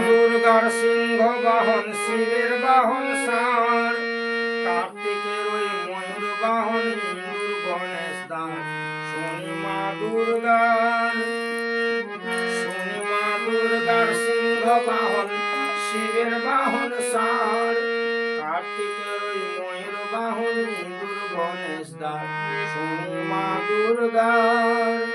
দুর্গার সিংহ বাহন, শিবের বাহন ষাঁড়, কার্তিকের ওই ময়ূর বাহন, ইন্দুর গণেশ দান। শুনি মা দুর্গার, শুনি মা দুর্গার সিংহ বাহন, শিবের বাহন ষাঁড়, কার্তিকের ওই ময়ূর বাহন, ইন্দুর গণেশ দান। শুনি মা দুর্গার।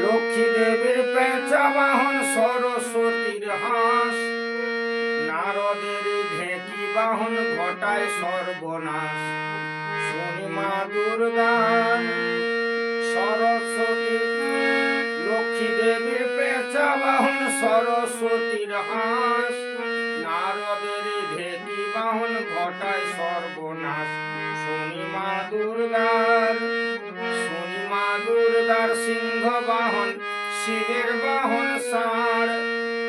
লক্ষ্মী দেবীর পেঁচা বাহন, সরস্বতীর হাঁস, নারদের ঢেঁকি বাহন, ঘটায় সর্বনাশ। শুনি মা দুর্গার। সরস্বতী, লক্ষ্মী দেবীর পেঁচা বাহন, সরস্বতীর হাঁস, নারদের ঢেঁকি বাহন, ঘটায় সর্বনাশ। শুনি মা দুর্গার। শুনি মা দুর্গার সিংহ বাহন, শিবের বাহন ষাঁড়,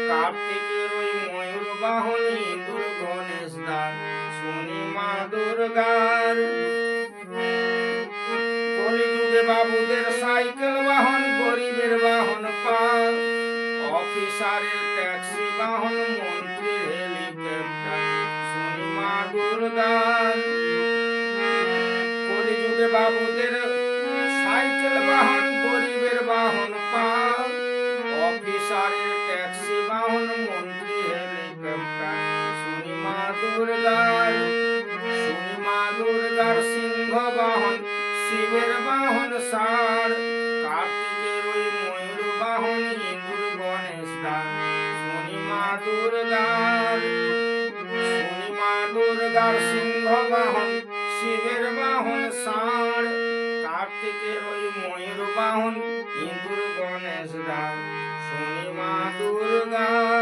কার্তিকের ওই ময়ূর বাহন, ইন্দুর গণেশ দান। শুনি মা দুর্গার। কলিযুগে বাবুদের সাইকেল বাহন, গরিবের বাহন পাল, অফিসারের ট্যাক্সি বাহন, মন্ত্রীর হেলিকপ্টার। শুনি মা দুর্গার। কলিযুগে বাবুদের সাইকেল বাহন, গরিবের বাহন পাল, অফিসারের ট্যাক্সি বাহন, মন্ত্রী হেলিকপ্টার। শুনি মা দুর্গার। শুনি মা দুর্গার সিংহ বাহন, শিবের বাহন ষাঁড়, কার্তিকের ওই ময়ূর বাহন, ইন্দুর গণেশ দান। শুনি মা দুর্গার। শুনি মা দুর্গার সিংহ বাহন, শিবের বাহন ষাঁড়, কার্তিকের ওই ময়ূর বাহন, ইন্দুর গণেশ দান। শুনি মা দুর্গা।